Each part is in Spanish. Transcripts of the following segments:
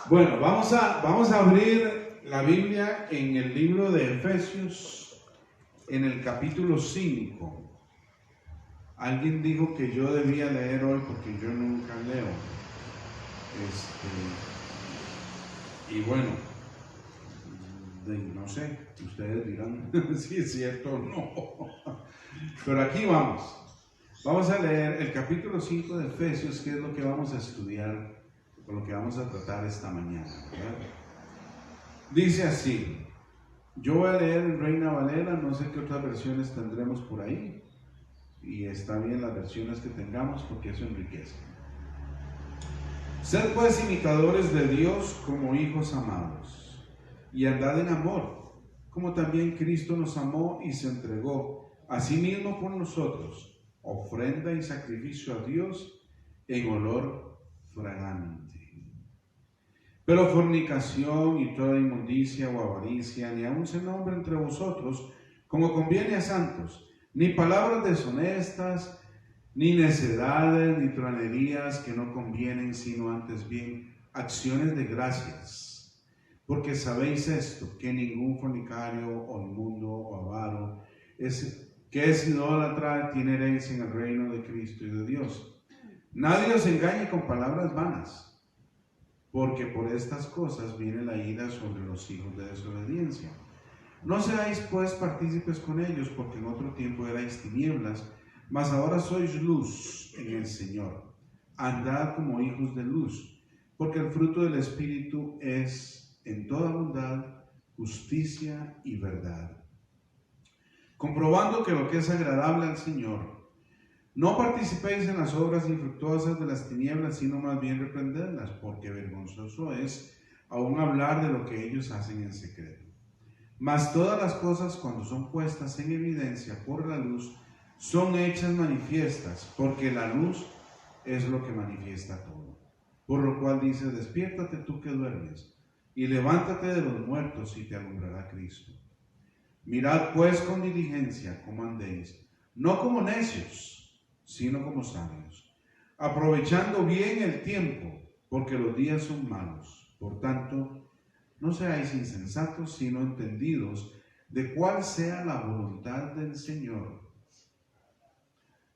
Bueno, vamos a abrir la Biblia en el libro de Efesios, en el capítulo 5. Alguien dijo que yo debía leer hoy porque yo nunca leo. Y bueno, no sé, ustedes dirán si es cierto o no. Pero aquí vamos. Vamos a leer el capítulo 5 de Efesios, que es lo que vamos a estudiar, con lo que vamos a tratar esta mañana, ¿verdad? Dice así, yo voy a leer en Reina Valera, no sé qué otras versiones tendremos por ahí, y está bien las versiones que tengamos porque eso enriquece. Sed pues imitadores de Dios como hijos amados, y andad en amor, como también Cristo nos amó y se entregó a sí mismo por nosotros, ofrenda y sacrificio a Dios en olor fragante. Pero fornicación y toda inmundicia o avaricia ni aun se nombre entre vosotros, como conviene a santos, ni palabras deshonestas, ni necedades, ni truanerías que no convienen, sino antes bien acciones de gracias. Porque sabéis esto, que ningún fornicario o inmundo o avaro que es idólatra tiene herencia en el reino de Cristo y de Dios. Nadie os engañe con palabras vanas, porque por estas cosas viene la ira sobre los hijos de desobediencia. No seáis pues partícipes con ellos, porque en otro tiempo erais tinieblas, mas ahora sois luz en el Señor. Andad como hijos de luz, porque el fruto del Espíritu es en toda bondad, justicia y verdad, comprobando que lo que es agradable al Señor. No participéis en las obras infructuosas de las tinieblas, sino más bien reprendedlas, porque vergonzoso es aún hablar de lo que ellos hacen en secreto. Mas todas las cosas, cuando son puestas en evidencia por la luz, son hechas manifiestas, porque la luz es lo que manifiesta todo. Por lo cual dice, despiértate tú que duermes, y levántate de los muertos, y te alumbrará Cristo. Mirad pues con diligencia cómo andéis, no como necios, sino como sabios, aprovechando bien el tiempo, porque los días son malos. Por tanto, no seáis insensatos, sino entendidos de cuál sea la voluntad del Señor.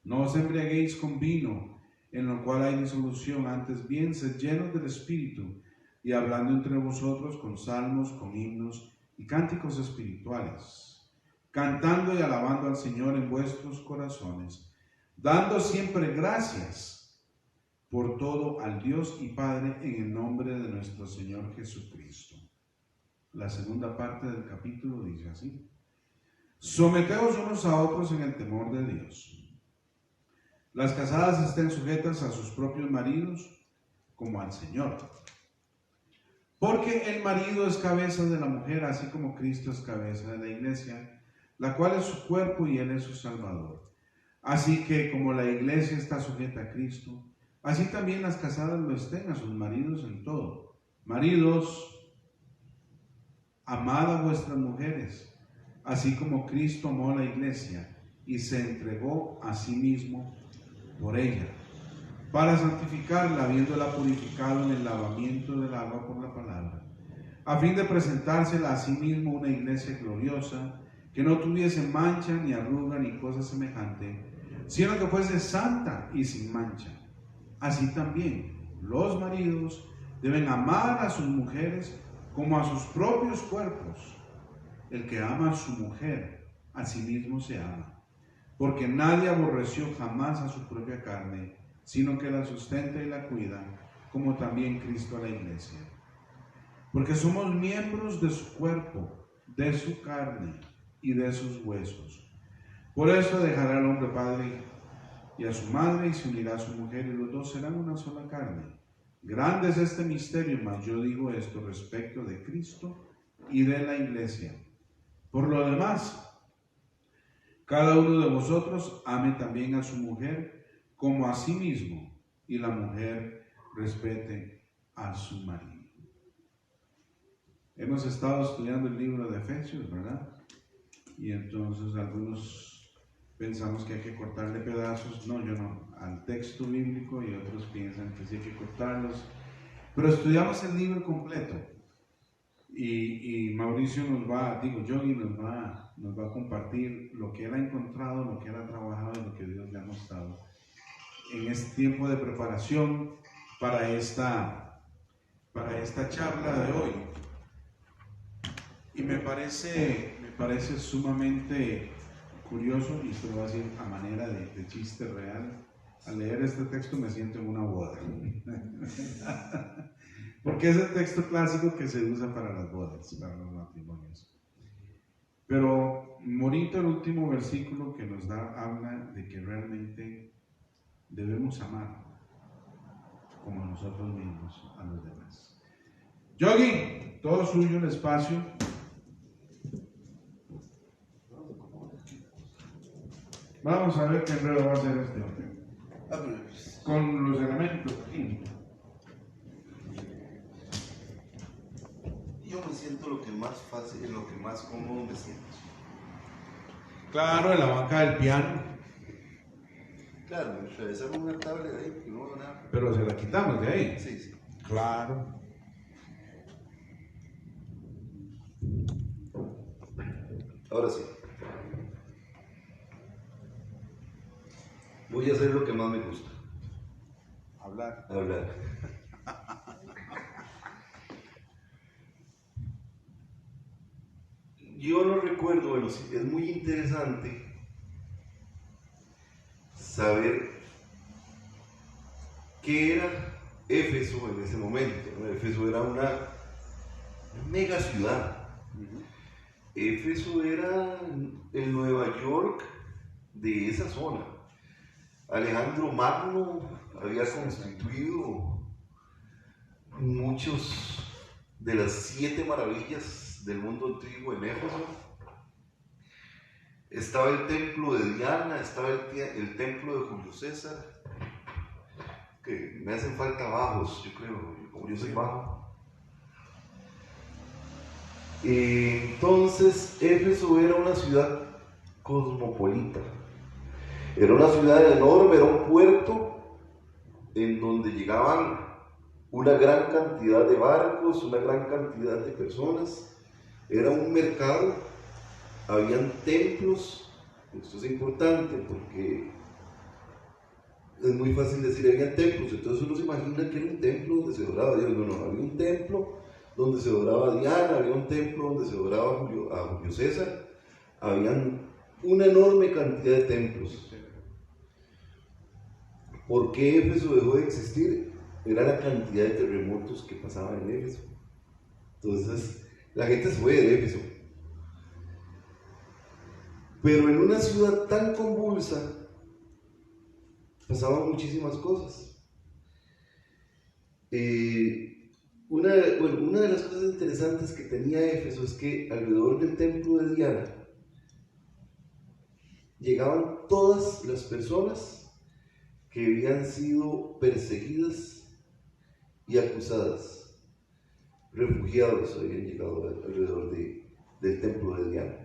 No os embriaguéis con vino, en lo cual hay disolución, antes bien sed llenos del Espíritu, y hablando entre vosotros con salmos, con himnos y cánticos espirituales, cantando y alabando al Señor en vuestros corazones, dando siempre gracias por todo al Dios y Padre en el nombre de nuestro Señor Jesucristo. La segunda parte del capítulo dice así: someteos unos a otros en el temor de Dios. Las casadas estén sujetas a sus propios maridos como al Señor. Porque el marido es cabeza de la mujer, así como Cristo es cabeza de la iglesia, la cual es su cuerpo y él es su Salvador. Así que como la iglesia está sujeta a Cristo, así también las casadas lo estén a sus maridos en todo. Maridos, amad a vuestras mujeres, así como Cristo amó a la iglesia y se entregó a sí mismo por ella, para santificarla, habiéndola purificado en el lavamiento del agua por la palabra, a fin de presentársela a sí mismo una iglesia gloriosa, que no tuviese mancha, ni arruga, ni cosa semejante, sino que fuese santa y sin mancha. Así también los maridos deben amar a sus mujeres como a sus propios cuerpos. El que ama a su mujer, a sí mismo se ama, porque nadie aborreció jamás a su propia carne, sino que la sustenta y la cuida, como también Cristo a la iglesia. Porque somos miembros de su cuerpo, de su carne y de sus huesos. Por eso dejará el hombre padre y a su madre, y se unirá a su mujer, y los dos serán una sola carne. Grande es este misterio, mas yo digo esto respecto de Cristo y de la iglesia. Por lo demás, cada uno de vosotros ame también a su mujer como a sí mismo, y la mujer respete a su marido. Hemos estado estudiando el libro de Efesios, ¿verdad? Y entonces algunos pensamos que hay que cortarle pedazos, no, yo no, al texto bíblico, y otros piensan que sí hay que cortarlos. Pero estudiamos el libro completo y Mauricio Yogi nos va a compartir lo que él ha encontrado, lo que él ha trabajado y lo que Dios le ha mostrado en este tiempo de preparación para esta charla de hoy. Y me parece sumamente curioso, y esto lo voy a decir a manera de chiste real. Al leer este texto me siento en una boda. Porque es el texto clásico que se usa para las bodas, para los matrimonios. Pero bonito el último versículo que nos habla de que realmente debemos amar como nosotros mismos a los demás. Yogi, todo suyo el espacio. Vamos a ver qué enredo va a hacer este hombre. Con los elementos aquí. Yo me siento lo que más fácil, lo que más cómodo me siento. Claro, en la banca del piano. Claro, me revisaron una tabla de ahí, que no veo nada. Pero se la quitamos de ahí. Sí, sí. Claro. Ahora sí. Voy a hacer lo que más me gusta. Hablar. Yo no recuerdo, bueno, sí, es muy interesante saber qué era Éfeso en ese momento, ¿no? Éfeso era una mega ciudad. Éfeso era el Nueva York de esa zona. Alejandro Magno había constituido muchos de las 7 maravillas del mundo antiguo en Éfeso. Estaba el templo de Diana, estaba el templo de Julio César, que me hacen falta bajos, yo creo, como yo soy bajo. Entonces, Éfeso era una ciudad cosmopolita. Era una ciudad enorme, era un puerto en donde llegaban una gran cantidad de barcos, una gran cantidad de personas. Era un mercado, habían templos. Esto es importante porque es muy fácil decir había templos, entonces uno se imagina que era un templo donde se adoraba a Dios. No, había un templo donde se adoraba a Diana, había un templo donde se adoraba a Julio César, habían una enorme cantidad de templos. ¿Por qué Éfeso dejó de existir? Era la cantidad de terremotos que pasaban en Éfeso. Entonces, la gente se fue de Éfeso. Pero en una ciudad tan convulsa, pasaban muchísimas cosas. Una de las cosas interesantes que tenía Éfeso es que alrededor del templo de Diana llegaban todas las personas que habían sido perseguidas y acusadas. Refugiados habían llegado alrededor del templo de Diana.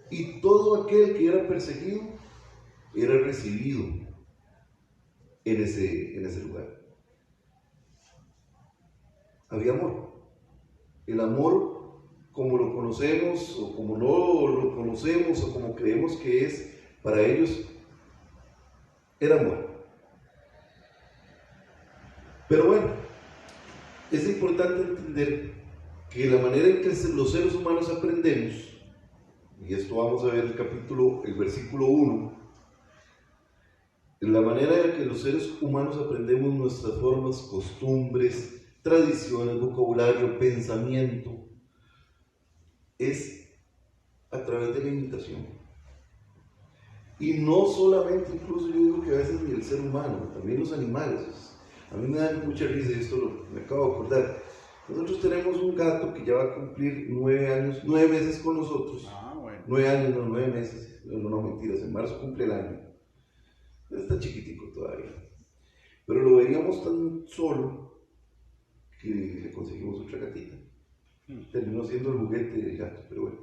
Y todo aquel que era perseguido era recibido en ese lugar. Había amor. El amor, como lo conocemos o como no lo conocemos o como creemos que es, para ellos era amor. Pero bueno, es importante entender que la manera en que los seres humanos aprendemos, y esto vamos a ver el versículo 1, la manera en que los seres humanos aprendemos nuestras formas, costumbres, tradiciones, vocabulario, pensamiento, es a través de la imitación. Y no solamente, incluso yo digo que a veces ni el ser humano, también los animales. A mí me da mucha risa, y esto me acabo de acordar. Nosotros tenemos un gato que ya va a cumplir 9 meses con nosotros. Bueno. 9 años, no 9 meses. No, mentiras, en marzo cumple el año. Está chiquitico todavía. Pero lo veíamos tan solo que le conseguimos otra gatita. Terminó siendo el juguete del gato, pero bueno.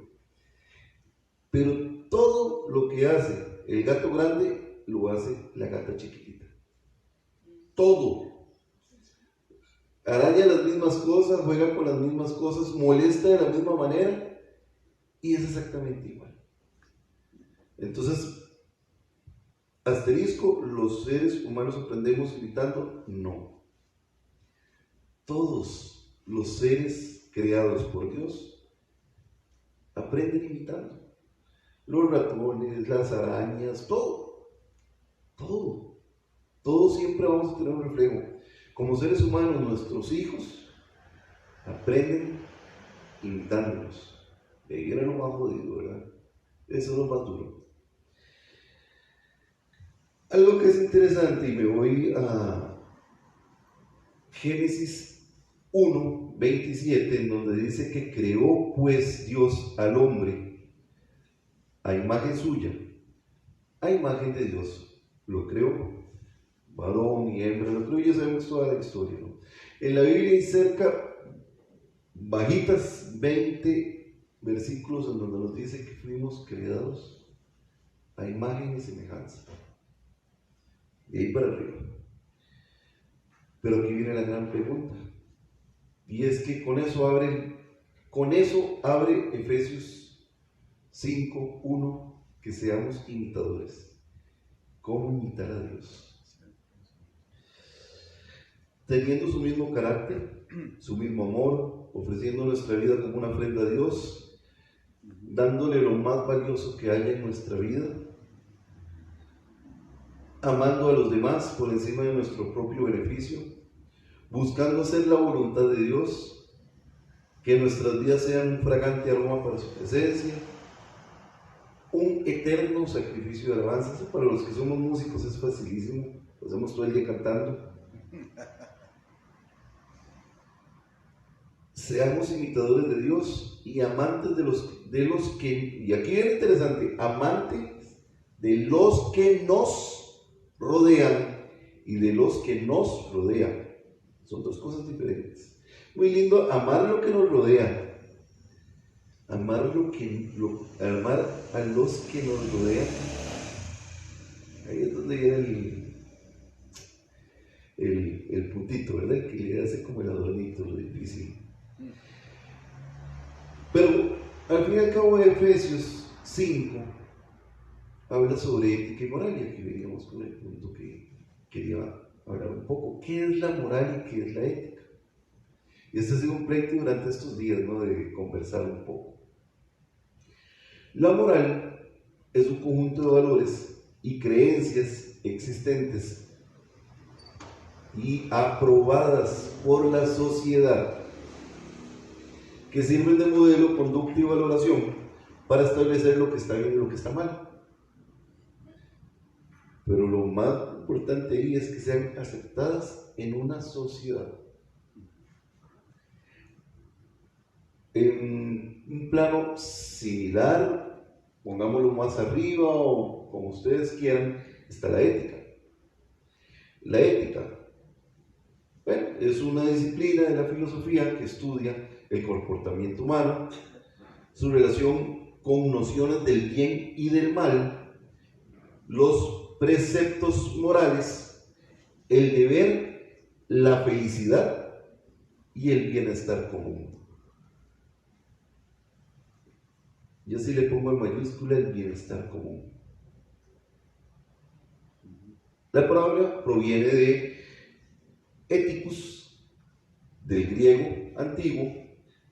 Pero todo lo que hace el gato grande, lo hace la gata chiquitita. Todo. araña las mismas cosas, juega con las mismas cosas, molesta de la misma manera y es exactamente igual. Entonces, asterisco, ¿los seres humanos aprendemos imitando? No. Todos los seres creados por Dios aprenden imitando. Los ratones, las arañas, todo. Todos siempre vamos a tener un reflejo. Como seres humanos, nuestros hijos aprenden imitándonos. Y ahí era lo más jodido, ¿verdad? Eso es lo más duro. Algo que es interesante, y me voy a Génesis 1:27, en donde dice que creó pues Dios al hombre a imagen suya, a imagen de Dios lo creó, varón y hembra lo creó. Ya sabemos toda la historia, ¿no? En la Biblia hay cerca, bajitas, 20 versículos en donde nos dice que fuimos creados a imagen y semejanza, de ahí para arriba. Pero aquí viene la gran pregunta, y es que con eso abre Efesios 5:1, que seamos imitadores. ¿Cómo imitar a Dios? Teniendo su mismo carácter, su mismo amor, ofreciendo nuestra vida como una ofrenda a Dios, dándole lo más valioso que haya en nuestra vida, amando a los demás por encima de nuestro propio beneficio, buscando hacer la voluntad de Dios, que nuestras vidas sean un fragante aroma para su presencia, un eterno sacrificio de alabanza. Eso para los que somos músicos es facilísimo, lo hacemos todo el día cantando. Seamos imitadores de Dios y amantes de los que, y aquí es interesante, amantes de los que nos rodean y de los que nos rodean. Son dos cosas diferentes. Muy lindo amar lo que nos rodea, amar a los que nos rodean. Ahí es donde viene el puntito, ¿verdad? El que le hace como el adornito, lo difícil. Pero al fin y al cabo, de Efesios 5 habla sobre ética y moral, y aquí veníamos con el punto que quería hablar un poco. ¿Qué es la moral y qué es la ética? Y este ha sido un pleito durante estos días, ¿no? De conversar un poco. La moral es un conjunto de valores y creencias existentes y aprobadas por la sociedad, que sirven de modelo, conducta y valoración para establecer lo que está bien y lo que está mal. Pero lo más importante ahí es que sean aceptadas en una sociedad. En un plano similar, pongámoslo más arriba o como ustedes quieran, está la ética. La ética, bueno, es una disciplina de la filosofía que estudia el comportamiento humano, su relación con nociones del bien y del mal, los preceptos morales, el deber, la felicidad y el bienestar común. Yo sí le pongo en mayúscula el bienestar común. La palabra proviene de ethicus, del griego antiguo,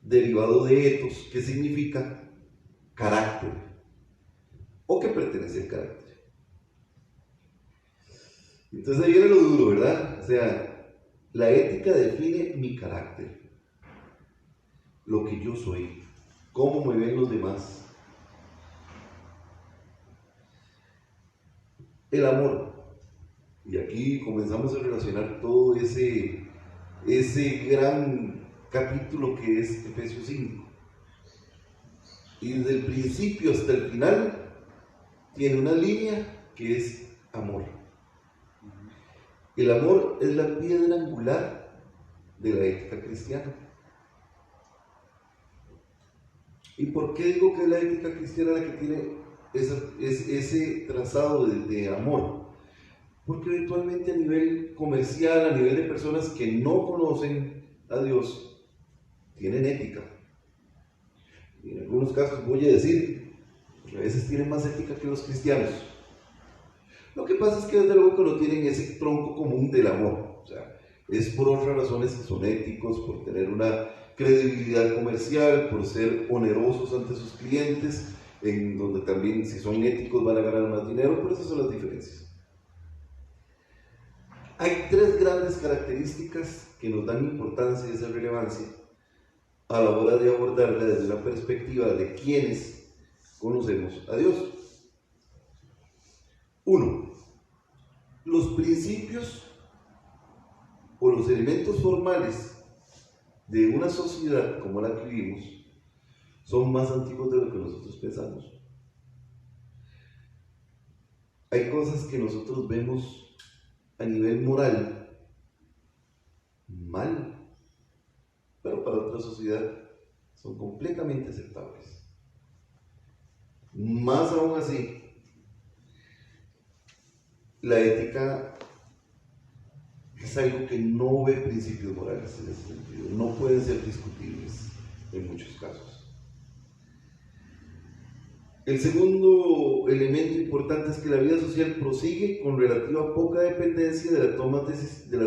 derivado de ethos, que significa carácter, o que pertenece al carácter. Entonces ahí viene lo duro, ¿verdad? O sea, la ética define mi carácter, lo que yo soy, cómo me ven los demás. El amor. Y aquí comenzamos a relacionar todo ese gran capítulo que es Efesios 5. Y desde el principio hasta el final tiene una línea que es amor. El amor es la piedra angular de la ética cristiana. ¿Y por qué digo que es la ética cristiana la que tiene ese trazado de amor? Porque eventualmente a nivel comercial, a nivel de personas que no conocen a Dios, tienen ética. Y en algunos casos voy a decir, a veces tienen más ética que los cristianos. Lo que pasa es que desde luego que no tienen ese tronco común del amor. O sea, es por otras razones que son éticos, por tener una credibilidad comercial, por ser onerosos ante sus clientes, en donde también si son éticos van a ganar más dinero, pero esas son las diferencias. Hay tres grandes características que nos dan importancia y esa relevancia a la hora de abordarla desde la perspectiva de quienes conocemos a Dios. Uno, los principios o los elementos formales de una sociedad como la que vivimos son más antiguos de lo que nosotros pensamos. Hay cosas que nosotros vemos a nivel moral mal, pero para otra sociedad son completamente aceptables. Más aún así, la ética es algo que no ve principios morales en ese sentido, no pueden ser discutibles en muchos casos. El segundo elemento importante es que la vida social prosigue con relativa poca dependencia de la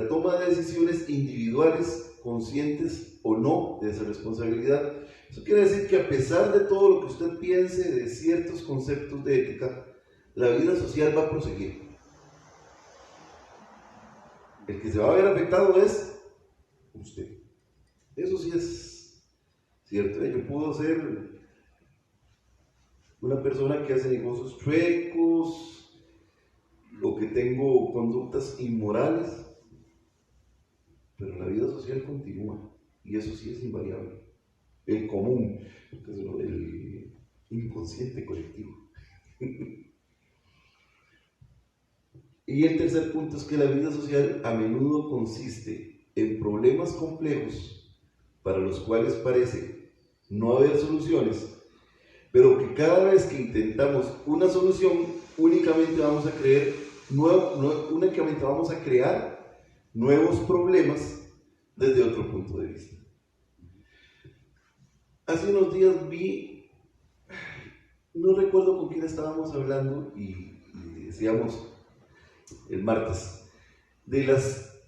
toma de decisiones individuales, conscientes o no de esa responsabilidad. Eso quiere decir que a pesar de todo lo que usted piense de ciertos conceptos de ética, la vida social va a proseguir. El que se va a ver afectado es usted. Eso sí es cierto. Yo puedo ser una persona que hace negocios chuecos o que tengo conductas inmorales, pero la vida social continúa y eso sí es invariable. El común, el inconsciente colectivo. Y el tercer punto es que la vida social a menudo consiste en problemas complejos para los cuales parece no haber soluciones, pero que cada vez que intentamos una solución únicamente vamos a crear nuevos problemas desde otro punto de vista. Hace unos días vi, no recuerdo con quién estábamos hablando y decíamos el martes, de las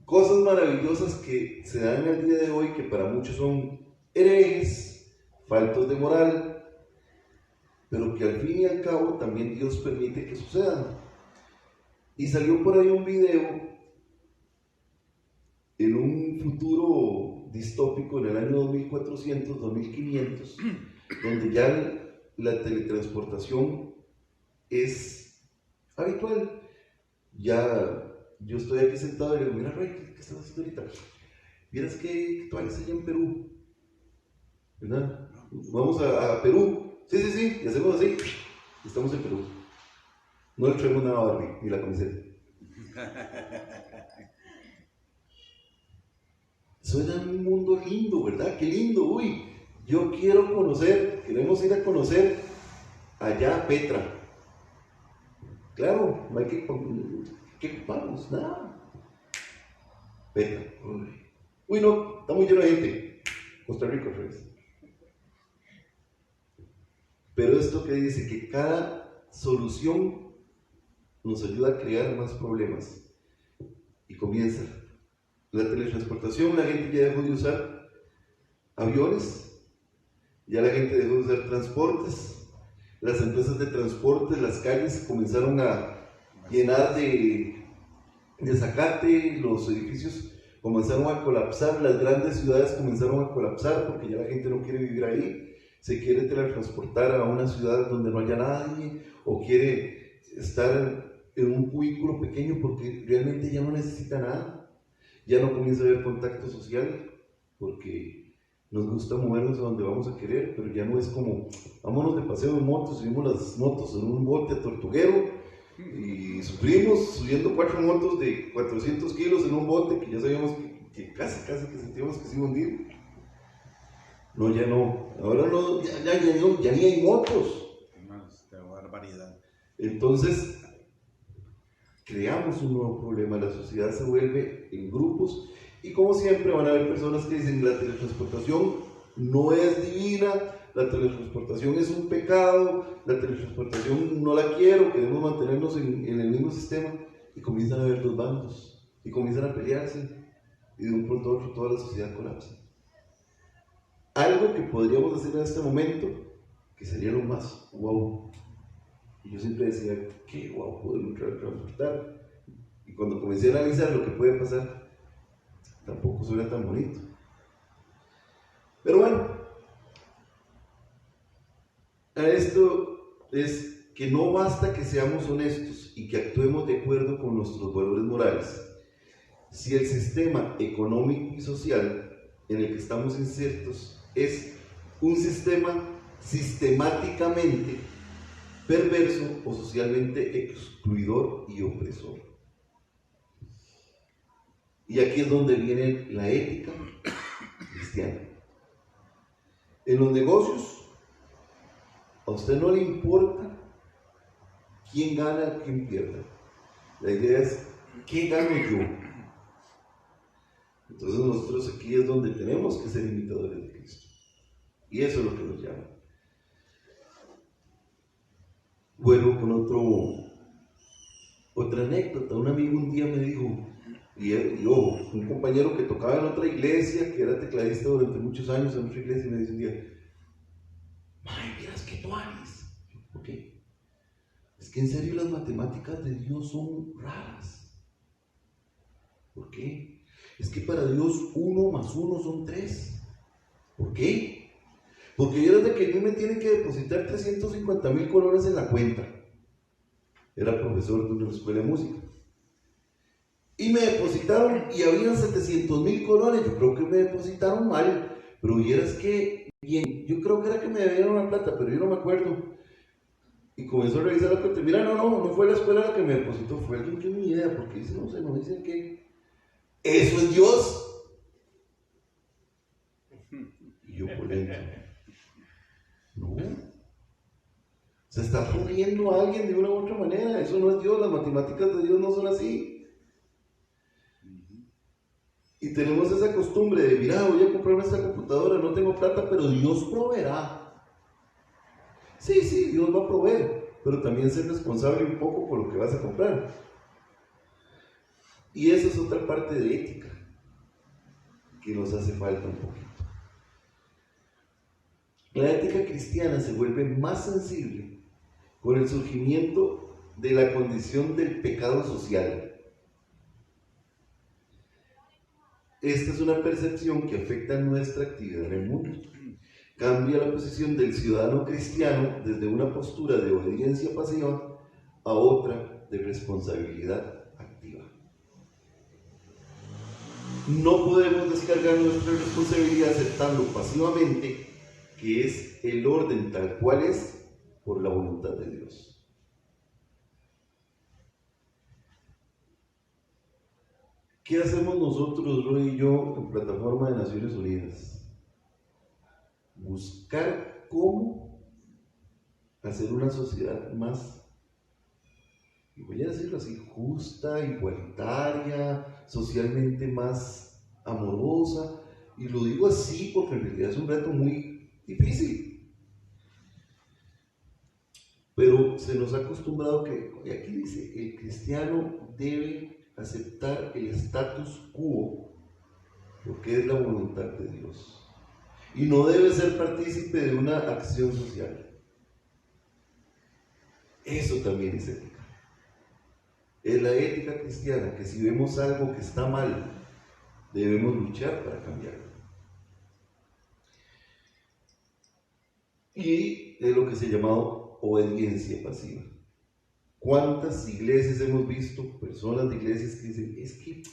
cosas maravillosas que se dan al día de hoy, que para muchos son herejes, faltos de moral, pero que al fin y al cabo también Dios permite que sucedan. Y salió por ahí un video en un futuro distópico en el año 2400, 2500, donde ya la teletransportación es habitual. Ya yo estoy aquí sentado y le digo, mira Ray, ¿qué estás haciendo ahorita? Vieras que actuales allá en Perú, ¿verdad? Vamos a Perú. Sí, y hacemos así, estamos en Perú. No le traemos nada a Barbie, ni la camiseta. Suena un mundo lindo, ¿verdad? Qué lindo, uy. Yo quiero conocer, queremos ir a conocer allá a Petra. Claro, no hay que ocuparnos, nada. Petra, uy, no, está muy lleno de gente. Costa Rica, ¿sabes? Pero esto que dice que cada solución nos ayuda a crear más problemas. Y comienza la teletransportación, la gente ya dejó de usar aviones, ya la gente dejó de usar transportes, las empresas de transporte, las calles comenzaron a llenar de zacate, los edificios comenzaron a colapsar, las grandes ciudades comenzaron a colapsar porque ya la gente no quiere vivir ahí, se quiere teletransportar a una ciudad donde no haya nadie o quiere estar en un cubículo pequeño porque realmente ya no necesita nada, ya no comienza a haber contacto social porque nos gusta movernos a donde vamos a querer, pero ya no es como vámonos de paseo en motos, subimos las motos en un bote tortuguero y sufrimos subiendo 4 motos de 400 kilos en un bote que ya sabíamos que casi que sentíamos que se iba a hundir. No, ya no, ahora no, ya ni hay motos. Qué barbaridad. Entonces, creamos un nuevo problema, la sociedad se vuelve en grupos y como siempre van a haber personas que dicen la teletransportación no es divina, la teletransportación es un pecado, la teletransportación no la quiero, queremos mantenernos en el mismo sistema y comienzan a haber dos bandos y comienzan a pelearse y de un pronto a otro toda la sociedad colapsa. Algo que podríamos hacer en este momento, que sería lo más wow. Y yo siempre decía, qué wow, podemos transportar. Y cuando comencé a analizar lo que puede pasar, tampoco suena tan bonito. Pero bueno, a esto es que no basta que seamos honestos y que actuemos de acuerdo con nuestros valores morales. Si el sistema económico y social en el que estamos insertos es un sistema sistemáticamente perverso o socialmente excluidor y opresor. Y aquí es donde viene la ética cristiana. En los negocios, a usted no le importa quién gana, quién pierda. La idea es, ¿qué gano yo? Entonces nosotros aquí es donde tenemos que ser imitadores de Cristo. Y eso es lo que nos llama. Vuelvo con otra anécdota. Un amigo un día me dijo, un compañero que tocaba en otra iglesia, que era tecladista durante muchos años en otra iglesia, me dice un día, ¡ay, miras que tú haces! ¿Por qué? Es que en serio las matemáticas de Dios son raras. ¿Por qué? Es que para Dios 1 más 1 son 3. ¿Por qué? Porque yo desde que a mí me tienen que depositar 350,000 colones en la cuenta. Era profesor de una escuela de música. Y me depositaron y habían 700,000 colones. Yo creo que me depositaron mal. Pero vieras que, bien, yo creo que era que me debían una plata, pero yo no me acuerdo. Y comenzó a revisar la cuenta. Mira, no fue la escuela la que me depositó, fue alguien que ni idea, porque dice, no sé, nos dicen que eso es Dios. Y yo por dentro, no. Se está jodiendo a alguien de una u otra manera. Eso no es Dios, las matemáticas de Dios no son así. Y tenemos esa costumbre de, mira, voy a comprarme esta computadora, no tengo plata, pero Dios proveerá. Sí, Dios va a proveer, pero también ser responsable un poco por lo que vas a comprar. Y esa es otra parte de ética que nos hace falta un poquito. La ética cristiana se vuelve más sensible con el surgimiento de la condición del pecado social. Esta es una percepción que afecta nuestra actividad en el mundo. Cambia la posición del ciudadano cristiano desde una postura de obediencia pasiva a otra de responsabilidad activa. No podemos descargar nuestra responsabilidad aceptando pasivamente que es el orden tal cual es por la voluntad de Dios. ¿Qué hacemos nosotros, Roy y yo, en Plataforma de Naciones Unidas? Buscar cómo hacer una sociedad más, y voy a decirlo así, justa, igualitaria, socialmente más amorosa, y lo digo así porque en realidad es un reto muy difícil. Pero se nos ha acostumbrado que, y aquí dice, el cristiano debe aceptar el status quo porque es la voluntad de Dios y no debe ser partícipe de una acción social. Eso también es ética. Es la ética cristiana, que si vemos algo que está mal, debemos luchar para cambiarlo. Y es lo que se ha llamado obediencia pasiva. ¿Cuántas iglesias hemos visto, personas de iglesias que dicen, es que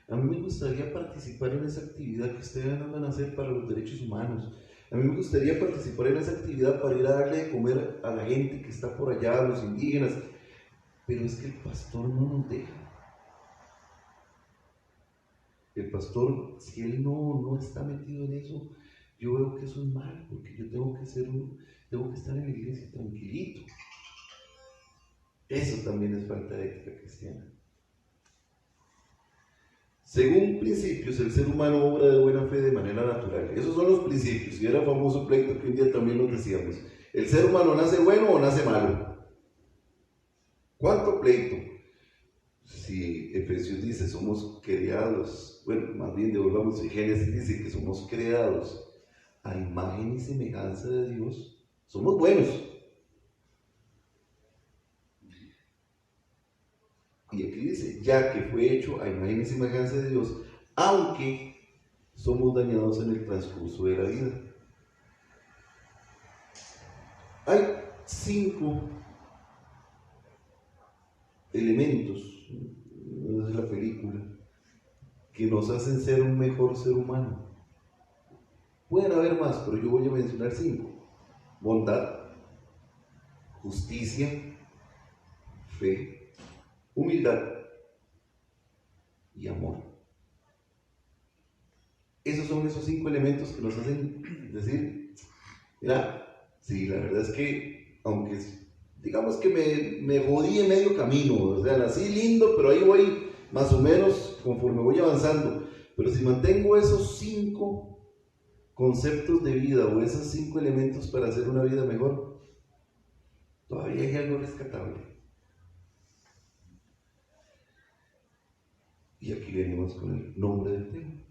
a mí me gustaría participar en esa actividad que ustedes van a hacer para los derechos humanos? A mí me gustaría participar en esa actividad para ir a darle de comer a la gente que está por allá, a los indígenas, pero es que el pastor no nos deja. El pastor, si él no está metido en eso, yo veo que eso es mal, porque yo tengo que estar en la iglesia tranquilito. Eso también es falta de ética cristiana. Según principios, el ser humano obra de buena fe de manera natural. Esos son los principios. Y era famoso pleito que un día también nos decíamos. ¿El ser humano nace bueno o nace malo? ¿Cuánto pleito? Si Efesios dice somos creados, bueno, más bien devolvamos, si Génesis dice que somos creados a imagen y semejanza de Dios, somos buenos. Y aquí dice, ya que fue hecho a imagen y semejanza de Dios, aunque somos dañados en el transcurso de la vida. Hay 5 elementos, no es la película, que nos hacen ser un mejor ser humano. Pueden haber más, pero yo voy a mencionar 5. Bondad, justicia, fe, humildad y amor. Esos son esos 5 elementos que nos hacen decir, mira, sí, la verdad es que, aunque digamos que me jodí en medio camino, o sea, nací lindo, pero ahí voy más o menos conforme voy avanzando. Pero si mantengo esos 5 conceptos de vida o esos 5 elementos para hacer una vida mejor, todavía hay algo rescatable. Y aquí venimos con el nombre del tema.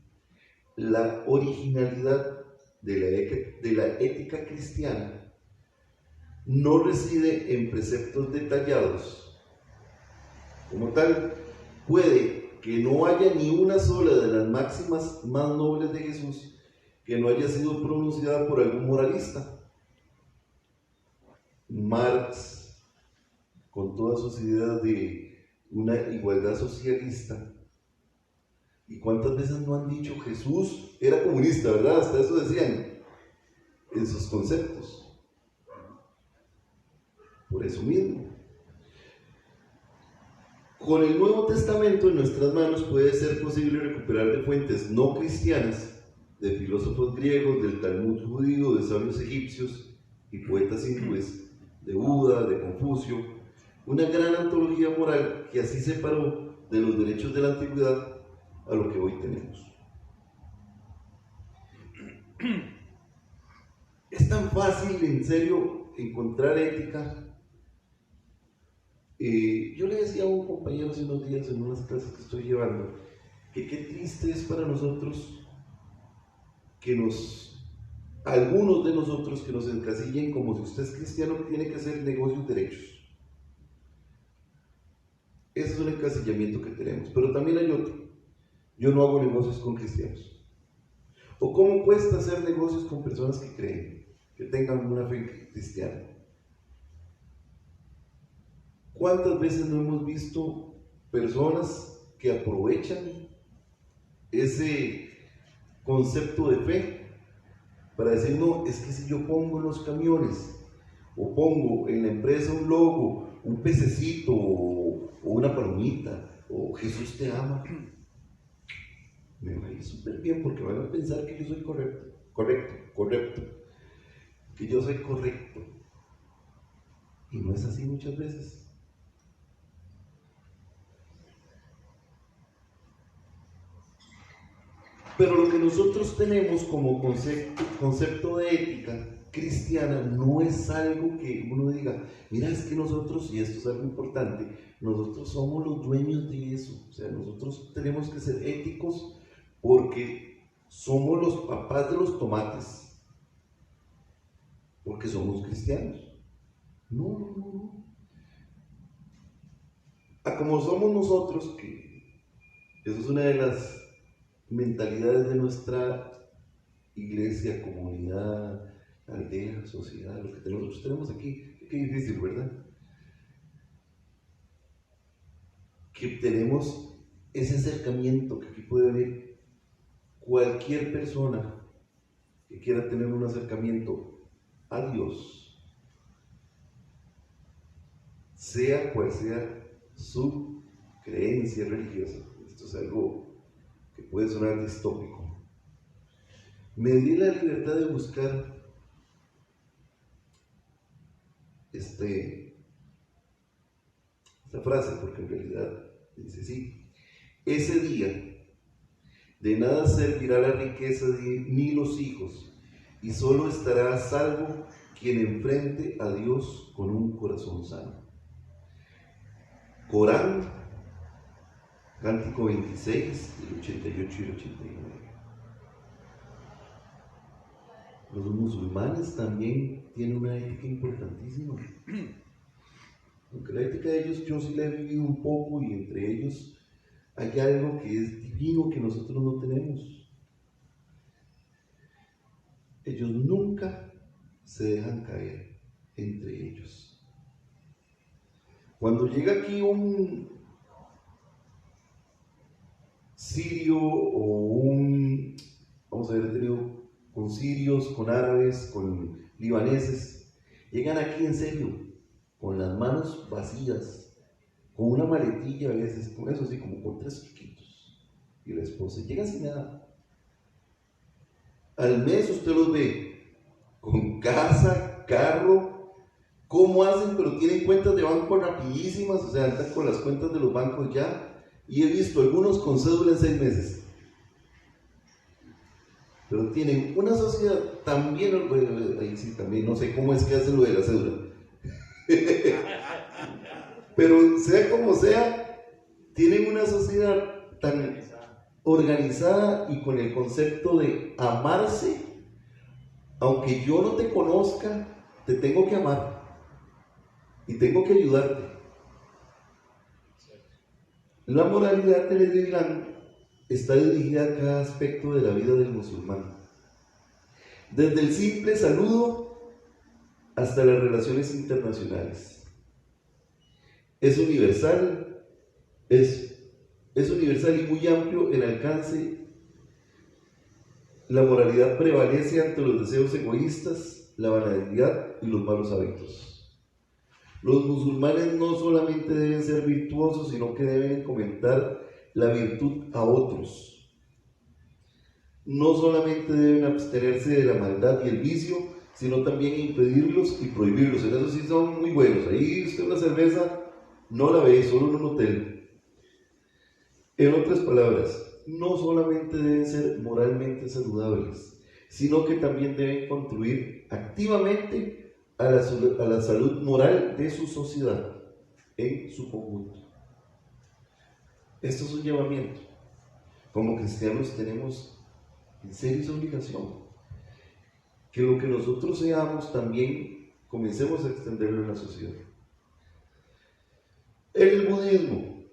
La originalidad de la ética cristiana no reside en preceptos detallados. Como tal, puede que no haya ni una sola de las máximas más nobles de Jesús que no haya sido pronunciada por algún moralista. Marx, con todas sus ideas de una igualdad socialista, ¿y cuántas veces no han dicho Jesús era comunista, verdad? Hasta eso decían en sus conceptos. Por eso mismo, con el Nuevo Testamento en nuestras manos puede ser posible recuperar de fuentes no cristianas, de filósofos griegos, del Talmud judío, de sabios egipcios y poetas hindúes, de Buda, de Confucio, una gran antología moral que así separó de los derechos de la antigüedad a lo que hoy tenemos. Es tan fácil, en serio, encontrar ética. Yo le decía a un compañero hace unos días en unas clases que estoy llevando, que qué triste es para nosotros que algunos de nosotros que nos encasillen como si usted es cristiano tiene que hacer negocios derechos. Ese es un encasillamiento que tenemos, pero también hay otro. Yo no hago negocios con cristianos. ¿O cómo cuesta hacer negocios con personas que creen, que tengan una fe cristiana? ¿Cuántas veces no hemos visto personas que aprovechan ese concepto de fe para decir, no, es que si yo pongo en los camiones o pongo en la empresa un logo, un pececito o una palomita o Jesús te ama, me va a ir súper bien porque van a pensar que yo soy correcto, que yo soy correcto. Y no es así muchas veces. Pero lo que nosotros tenemos como concepto de ética cristiana no es algo que uno diga, mira, es que nosotros, y esto es algo importante, nosotros somos los dueños de eso. O sea, nosotros tenemos que ser éticos porque somos los papás de los tomates, porque somos cristianos. No. Como somos nosotros, que eso es una de las mentalidades de nuestra iglesia, comunidad, aldea, sociedad, lo que nosotros tenemos aquí, qué difícil, ¿verdad? Que tenemos ese acercamiento, que aquí puede venir cualquier persona que quiera tener un acercamiento a Dios, sea cual sea su creencia religiosa. Esto es algo que puede sonar distópico. Me di la libertad de buscar esta frase, porque en realidad dice sí, ese día De nada servirá la riqueza ni los hijos, y solo estará a salvo quien enfrente a Dios con un corazón sano. Corán, Cántico 26, el 88 y el 89. Los musulmanes también tienen una ética importantísima. Aunque la ética de ellos yo sí la he vivido un poco, y entre ellos hay algo que es divino que nosotros no tenemos. Ellos nunca se dejan caer entre ellos. Cuando llega aquí un sirio o vamos a ver, he tenido con sirios, con árabes, con libaneses, llegan aquí en serio, con las manos vacías, con una maletilla a veces, con eso así, como con 3 chiquitos, y la esposa llega sin nada. Al mes usted los ve con casa, carro, cómo hacen, pero tienen cuentas de banco rapidísimas, o sea, andan con las cuentas de los bancos ya, y he visto algunos con cédula en 6 meses. Pero tienen una sociedad también, ahí sí también, no sé cómo es que hacen lo de la cédula. Pero sea como sea, tienen una sociedad tan organizada y con el concepto de amarse. Aunque yo no te conozca, te tengo que amar y tengo que ayudarte. La moralidad del Islam está dirigida a cada aspecto de la vida del musulmán, desde el simple saludo hasta las relaciones internacionales. Es universal y muy amplio en alcance. La moralidad prevalece ante los deseos egoístas, la banalidad y los malos hábitos. Los musulmanes no solamente deben ser virtuosos, sino que deben comentar la virtud a otros. No solamente deben abstenerse de la maldad y el vicio, sino también impedirlos y prohibirlos. En eso sí son muy buenos. Ahí usted una cerveza no la ve, solo en un hotel. En otras palabras, no solamente deben ser moralmente saludables, sino que también deben contribuir activamente a la salud moral de su sociedad en su conjunto. Esto es un llamamiento. Como cristianos tenemos en serio esa obligación, que lo que nosotros seamos también comencemos a extenderlo en la sociedad. En el budismo,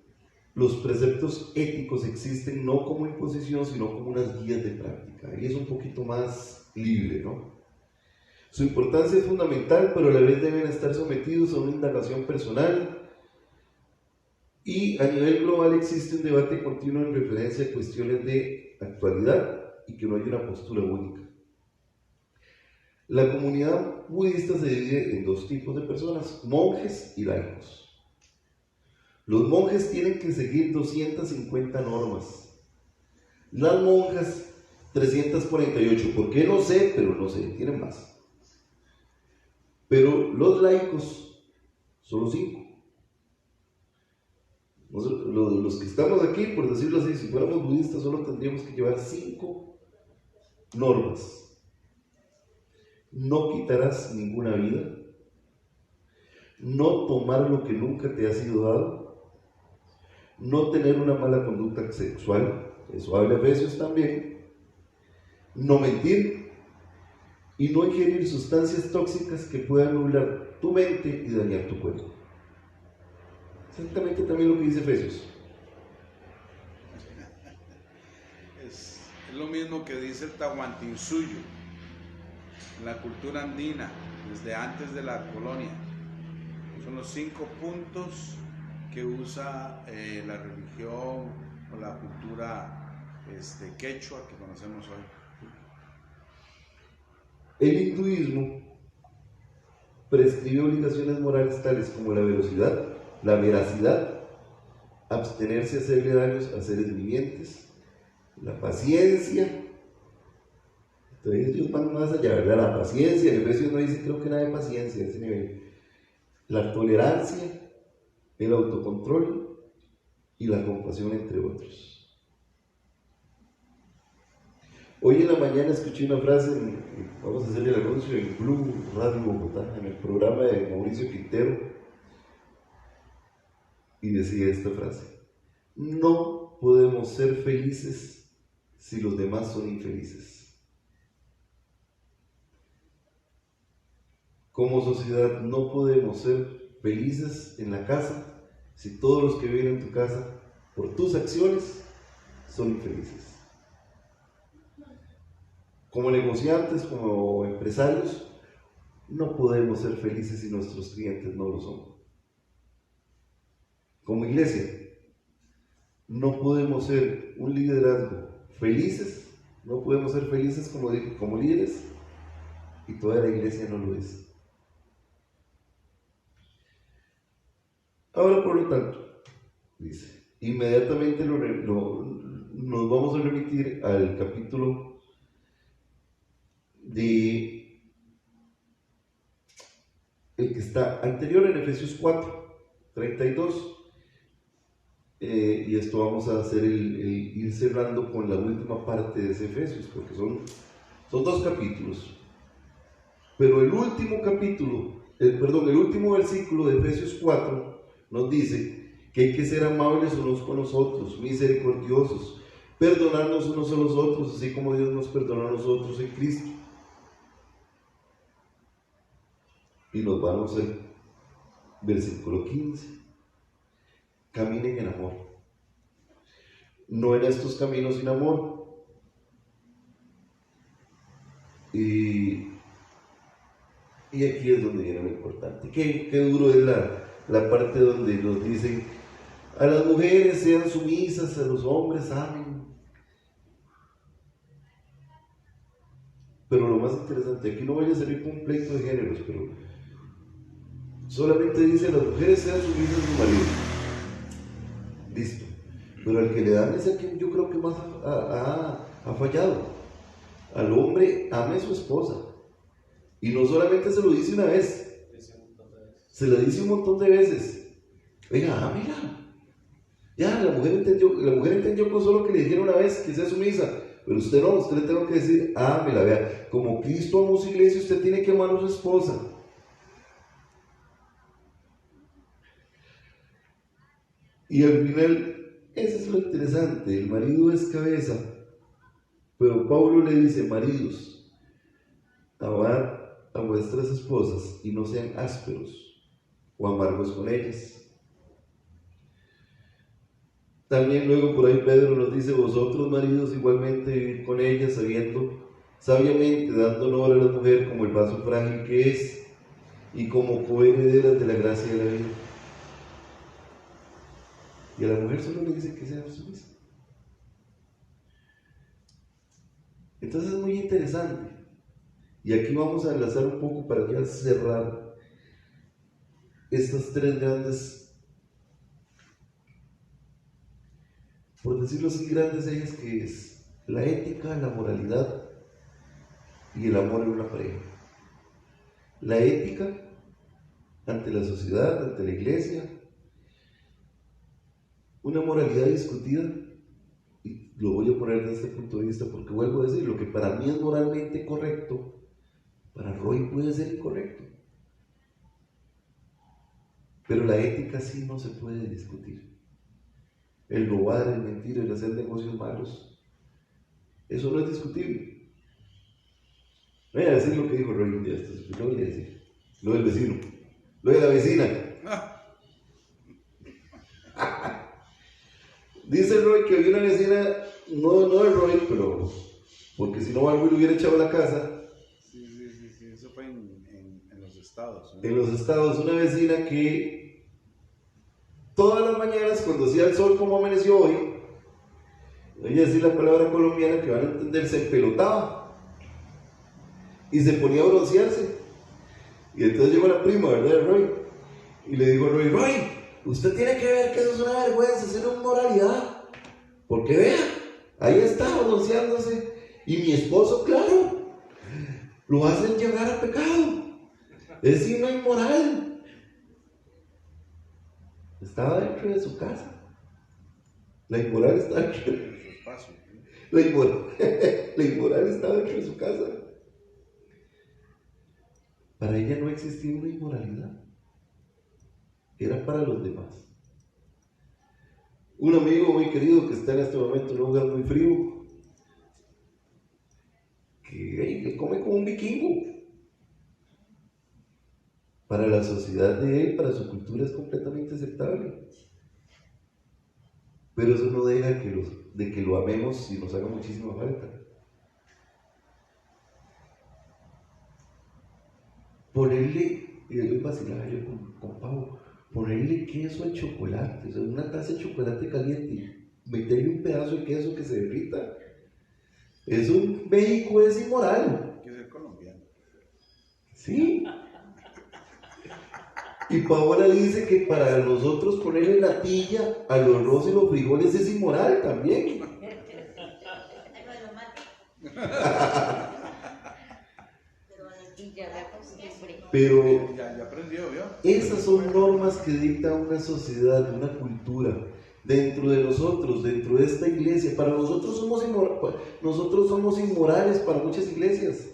los preceptos éticos existen no como imposición, sino como unas guías de práctica, y es un poquito más libre, ¿no? Su importancia es fundamental, pero a la vez deben estar sometidos a una indagación personal, y a nivel global existe un debate continuo en referencia a cuestiones de actualidad y que no hay una postura única. La comunidad budista se divide en 2 tipos de personas: monjes y laicos. Los monjes tienen que seguir 250 normas. Las monjas 348. ¿Por qué? No sé, pero no sé, tienen más. Pero los laicos, solo 5. Los que estamos aquí, por decirlo así, si fuéramos budistas, solo tendríamos que llevar 5 normas. No quitarás ninguna vida. No tomar lo que nunca te ha sido dado. No tener una mala conducta sexual. Eso habla Efesios también. No mentir. Y no ingerir sustancias tóxicas que puedan nublar tu mente y dañar tu cuerpo. Exactamente también lo que dice Efesios. Es lo mismo que dice el Tahuantinsuyo, en la cultura andina, desde antes de la colonia. Son los 5 puntos que usa la religión o la cultura quechua que conocemos hoy. El hinduismo prescribe obligaciones morales tales como la velocidad, la veracidad, abstenerse de hacerle daños a seres vivientes, la paciencia. Entonces ellos van más allá, ¿verdad? La paciencia, en Efesios no dice creo que nada de paciencia a ese nivel. La tolerancia, el autocontrol y la compasión, entre otros. Hoy en la mañana escuché una frase, vamos a hacer el anuncio en Blue Radio Bogotá, en el programa de Mauricio Quintero, y decía esta frase: no podemos ser felices si los demás son infelices. Como sociedad no podemos ser felices en la casa si todos los que viven en tu casa, por tus acciones, son infelices. Como negociantes, como empresarios, no podemos ser felices si nuestros clientes no lo son. Como iglesia, no podemos ser un liderazgo felices, no podemos ser felices como líderes, y toda la iglesia no lo es. Ahora, por lo tanto, dice, inmediatamente nos vamos a remitir al capítulo de el que está anterior en Efesios 4:32, y esto vamos a hacer el ir cerrando con la última parte de ese Efesios, porque son 2 capítulos, pero el último capítulo, el último versículo de Efesios 4 nos dice que hay que ser amables unos con los otros, misericordiosos, perdonarnos unos a los otros, así como Dios nos perdonó a nosotros en Cristo. Y nos vamos al versículo 15. Caminen en amor. No en estos caminos sin amor. Y aquí es donde viene lo importante. Qué duro es la parte donde nos dicen: a las mujeres sean sumisas, a los hombres amen. Pero lo más interesante, aquí no vaya a salir un pleito de géneros, pero solamente dice: las mujeres sean sumisas a su marido. Listo. Pero al que le dan es a quien yo creo que más ha fallado. Al hombre ame a su esposa. Y no solamente se lo dice una vez, se lo dice un montón de veces. Venga, mira. Ya, la mujer entendió con solo que le dijeron una vez que sea sumisa. Pero usted no, usted le tengo que decir: ámela, vea. Como Cristo amó su iglesia, usted tiene que amar a su esposa. Y al final, eso es lo interesante, el marido es cabeza, pero Pablo le dice: maridos, amad a vuestras esposas y no sean ásperos o amargos con ellas. También luego por ahí Pedro nos dice: vosotros maridos igualmente vivid con ellas, sabiamente, dando honor a la mujer como el vaso frágil que es y como coherederas de la gracia de la vida. Y a la mujer solo le dice que sea sumisa. Entonces es muy interesante. Y aquí vamos a enlazar un poco para ya cerrar estas 3 grandes, por decirlo así, grandes ejes, que es la ética, la moralidad y el amor en una pareja. La ética ante la sociedad, ante la iglesia, una moralidad discutida, y lo voy a poner desde este punto de vista porque vuelvo a decir, lo que para mí es moralmente correcto, para Roy puede ser incorrecto. Pero la ética sí no se puede discutir. El robar, el mentir, el hacer negocios malos, eso no es discutible. Voy a decir lo que dijo Roy un día, lo voy a decir. Lo del vecino, lo de la vecina. Dice Roy que había una vecina, no de Roy, pero porque si no algo le hubiera echado a la casa. Sí, eso fue en los estados. En los estados, una vecina que todas las mañanas, cuando hacía el sol como amaneció hoy, voy a decir la palabra colombiana que van a entender, se empelotaba y se ponía a broncearse. Y entonces llegó la prima, ¿verdad, de Roy? Y le dijo a Roy: Roy, usted tiene que ver que eso es una vergüenza, eso no es moralidad. Porque vea, ahí está bronceándose. Y mi esposo, claro, lo hacen llegar a pecado. Es decir, no inmoral. Estaba dentro de su casa. La inmoral está dentro de su espacio. La inmoral estaba dentro de su casa. Para ella no existía una inmoralidad. Era para los demás. Un amigo muy querido que está en este momento en un lugar muy frío, que come como un vikingo. Para la sociedad de él, para su cultura es completamente aceptable. Pero eso no deja de que lo amemos y nos haga muchísima falta. Ponerle, y yo vacilaba yo con Pau, ponerle queso al chocolate, o sea, una taza de chocolate caliente y meterle un pedazo de queso que se derrita. Eso en México es inmoral. Hay que ser colombiano. Sí. Y Paola dice que para nosotros ponerle natilla a los arroz y los frijoles es inmoral también. Pero ya aprendió, ¿vio? Esas son normas que dicta una sociedad, una cultura, dentro de nosotros, dentro de esta iglesia. Para nosotros somos inmorales para muchas iglesias.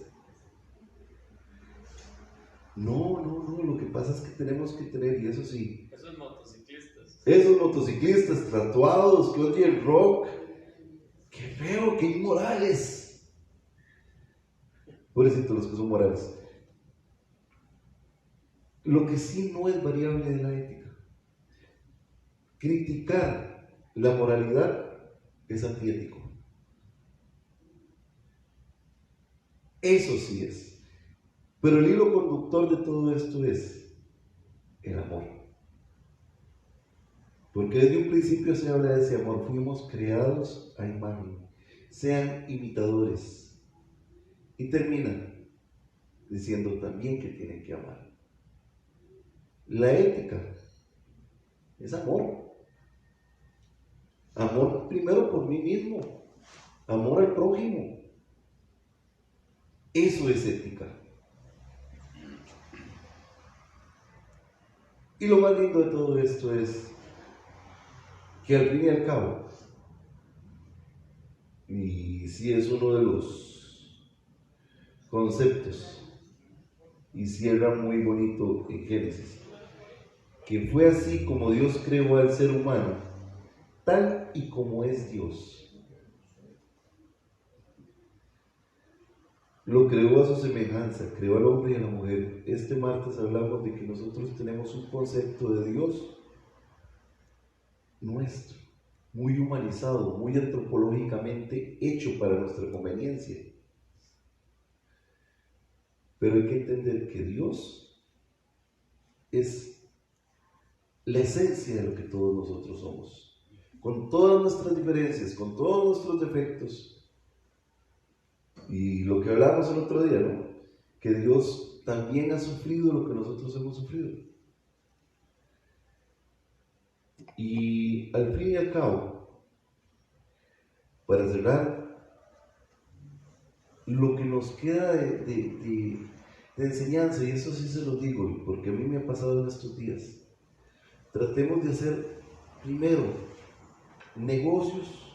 No, lo que pasa es que tenemos que tener, y eso sí, esos motociclistas tatuados que odian el rock, qué feo, qué inmorales. Pobrecitos los que son morales. Lo que sí no es variable de la ética. Criticar la moralidad es antiético. Eso sí es. Pero el hilo conductor de todo esto es el amor. Porque desde un principio se habla de ese amor. Fuimos creados a imagen. Sean imitadores. Y termina diciendo también que tienen que amar. La ética es amor. Amor primero por mí mismo. Amor al prójimo. Eso es ética. Y lo más lindo de todo esto es que al fin y al cabo, y sí es uno de los conceptos, y cierra muy bonito en Génesis, que fue así como Dios creó al ser humano, tal y como es Dios. Lo creó a su semejanza, creó al hombre y a la mujer. Este martes hablamos de que nosotros tenemos un concepto de Dios nuestro, muy humanizado, muy antropológicamente hecho para nuestra conveniencia. Pero hay que entender que Dios es la esencia de lo que todos nosotros somos, con todas nuestras diferencias, con todos nuestros defectos. Y lo que hablábamos el otro día, ¿no? Que Dios también ha sufrido lo que nosotros hemos sufrido. Y al fin y al cabo, para cerrar, lo que nos queda de enseñanza, y eso sí se lo digo, porque a mí me ha pasado en estos días, tratemos de hacer primero negocios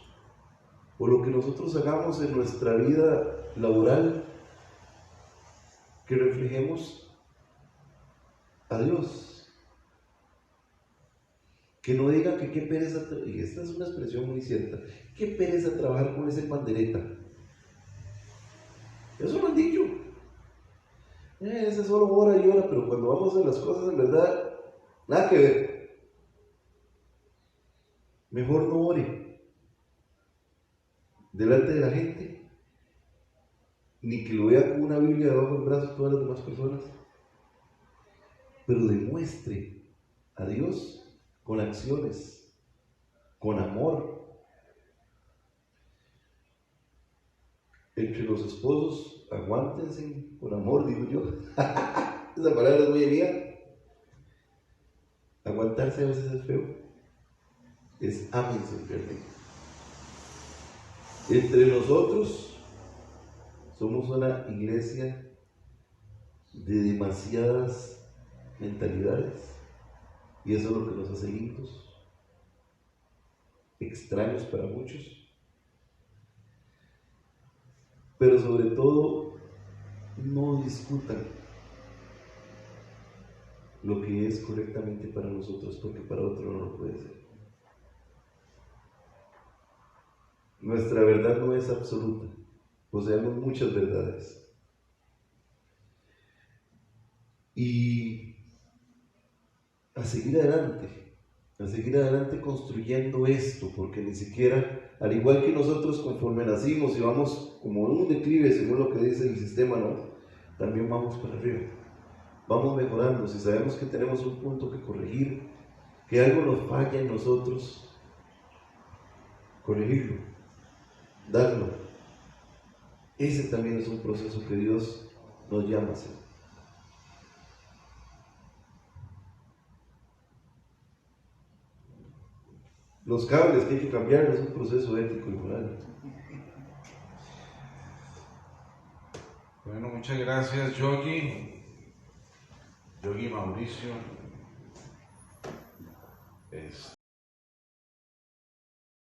o lo que nosotros hagamos en nuestra vida laboral, que reflejemos a Dios. Que no diga que qué pereza, y esta es una expresión muy cierta, qué pereza trabajar con ese pandereta. Eso lo han dicho. Ese solo ora y ora, pero cuando vamos a hacer las cosas en verdad, nada que ver. Mejor no ore delante de la gente, ni que lo vea con una Biblia debajo del brazo todas las demás personas, pero demuestre a Dios con acciones, con amor. Entre los esposos, aguántense por amor, digo yo. Esa palabra es muy mía. Aguantarse a veces es feo. Es ámense realmente. Entre nosotros somos una iglesia de demasiadas mentalidades, y eso es lo que nos hace lindos, extraños para muchos, pero sobre todo no discutan lo que es correctamente para nosotros, porque para otro no lo puede ser. Nuestra verdad no es absoluta, poseemos muchas verdades. Y a seguir adelante construyendo esto, porque ni siquiera, al igual que nosotros conforme nacimos y vamos como en un declive según lo que dice el sistema, ¿no? También vamos para arriba, vamos mejorando. Si sabemos que tenemos un punto que corregir, que algo nos falla en nosotros, corregirlo, darlo. Ese también es un proceso que Dios nos llama a hacer. Los cables que hay que cambiar es un proceso ético y moral. Bueno, muchas gracias, Yogi Mauricio.